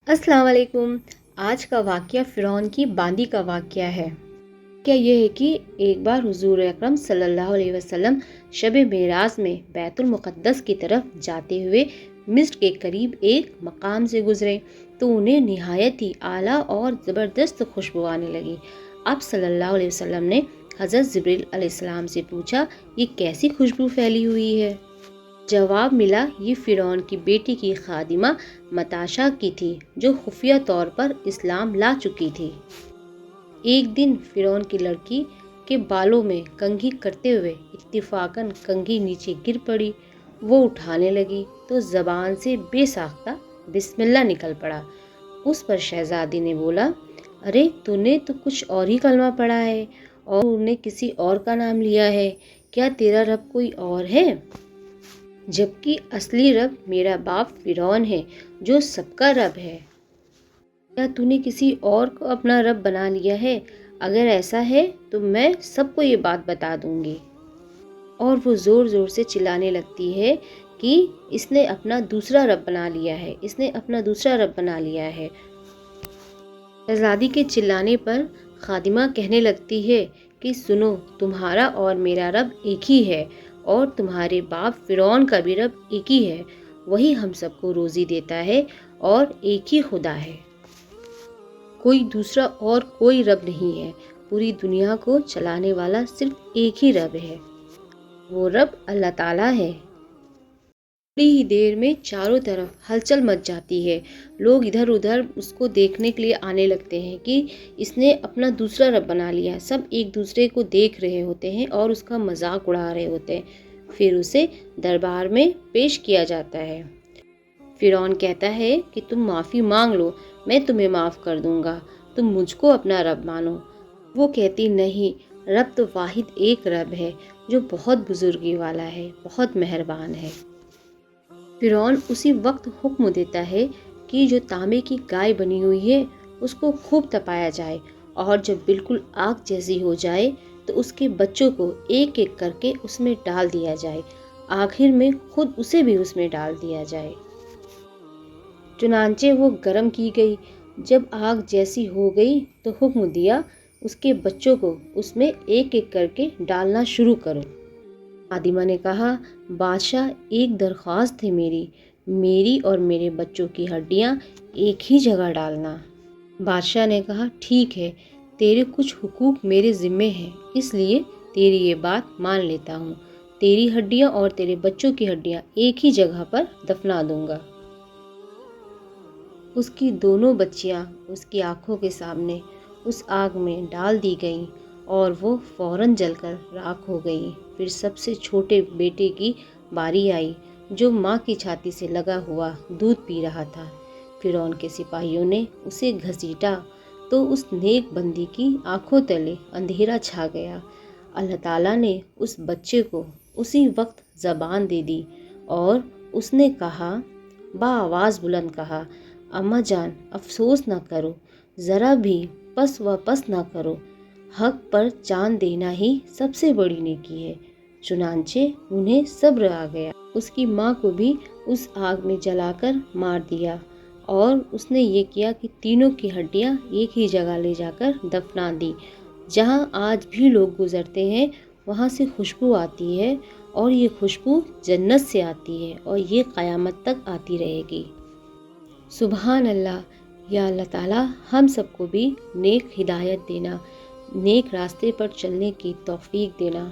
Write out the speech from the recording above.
अस्सलाम वालेकुम। आज का वाक़या फ़िरौन की बांदी का वाक़या है। क्या ये है कि एक बार हुज़ूर अकरम सल्लल्लाहु अलैहि वसल्लम शब मेराज में बैतुल मुक़द्दस की तरफ जाते हुए मिस्र के करीब एक मकाम से गुज़रे तो उन्हें निहायत ही आला और ज़बरदस्त खुशबू आने लगी। आप सल्लल्लाहु अलैहि वसल्लम ने हज़रत जिब्रील अलैहिस्सलाम से पूछा, ये कैसी खुशबू फैली हुई है? जवाब मिला, ये फ़िरौन की बेटी की खादिमा मताशा की थी जो खुफिया तौर पर इस्लाम ला चुकी थी। एक दिन फ़िरौन की लड़की के बालों में कंघी करते हुए इत्तिफाकन कंघी नीचे गिर पड़ी। वो उठाने लगी तो ज़बान से बेसाख्ता बिस्मिल्लाह निकल पड़ा। उस पर शहजादी ने बोला, अरे तूने तो कुछ और ही कलमा पढ़ा है और उन्हें किसी और का नाम लिया है। क्या तेरा रब कोई और है? जबकि असली रब मेरा बाप फ़िरौन है जो सबका रब है। क्या तूने किसी और को अपना रब बना लिया है? अगर ऐसा है तो मैं सबको ये बात बता दूंगी। और वो ज़ोर ज़ोर से चिल्लाने लगती है कि इसने अपना दूसरा रब बना लिया है, इसने अपना दूसरा रब बना लिया है। शहज़ादी के चिल्लाने पर खादिमा कहने लगती है कि सुनो, तुम्हारा और मेरा रब एक ही है और तुम्हारे बाप फ़िरौन का भी रब एक ही है। वही हम सबको रोज़ी देता है और एक ही खुदा है। कोई दूसरा और कोई रब नहीं है। पूरी दुनिया को चलाने वाला सिर्फ एक ही रब है। वो रब अल्लाह ताला है। थोड़ी ही देर में चारों तरफ हलचल मच जाती है। लोग इधर उधर उसको देखने के लिए आने लगते हैं कि इसने अपना दूसरा रब बना लिया। सब एक दूसरे को देख रहे होते हैं और उसका मजाक उड़ा रहे होते हैं। फिर उसे दरबार में पेश किया जाता है। फ़िरौन कहता है कि तुम माफ़ी मांग लो, मैं तुम्हें माफ़ कर दूंगा, तुम मुझको अपना रब मानो। वो कहती, नहीं, रब तो वाहिद एक रब है जो बहुत बुजुर्गी वाला है, बहुत मेहरबान है। फ़िरौन उसी वक्त हुक्म देता है कि जो तांबे की गाय बनी हुई है उसको खूब तपाया जाए और जब बिल्कुल आग जैसी हो जाए तो उसके बच्चों को एक एक करके उसमें डाल दिया जाए। आखिर में खुद उसे भी उसमें डाल दिया जाए। चुनांचे वो गर्म की गई। जब आग जैसी हो गई तो हुक्म दिया, उसके बच्चों को उसमें एक एक करके डालना शुरू करो। फातिमा ने कहा, बादशाह, एक दरख्वास्त है मेरी और मेरे बच्चों की हड्डियां एक ही जगह डालना। बादशाह ने कहा, ठीक है, तेरे कुछ हुकूक मेरे ज़िम्मे हैं, इसलिए तेरी ये बात मान लेता हूँ। तेरी हड्डियाँ और तेरे बच्चों की हड्डियाँ एक ही जगह पर दफना दूंगा। उसकी दोनों बच्चियाँ उसकी आंखों के सामने उस आग में डाल दी गईं और वो फौरन जलकर राख हो गई। फिर सबसे छोटे बेटे की बारी आई जो माँ की छाती से लगा हुआ दूध पी रहा था। फ़िरौन के सिपाहियों ने उसे घसीटा तो उस नेक बंदी की आंखों तले अंधेरा छा गया। अल्लाह ताला ने उस बच्चे को उसी वक्त ज़बान दे दी और उसने कहा, बाआवाज़ बुलंद कहा, अम्मा जान, अफसोस ना करो, ज़रा भी पस व पस ना करो। हक पर जान देना ही सबसे बड़ी नेकी है। चुनांचे उन्हें सब्र आ गया। उसकी माँ को भी उस आग में जलाकर मार दिया और उसने ये किया कि तीनों की हड्डियाँ एक ही जगह ले जाकर दफना दी। जहाँ आज भी लोग गुजरते हैं वहाँ से खुशबू आती है और ये खुशबू जन्नत से आती है और ये क़यामत तक आती रहेगी। सुबहान अल्लाह। या अल्लाह ताला हम सबको भी नेक हिदायत देना, नेक रास्ते पर चलने की तौफीक देना।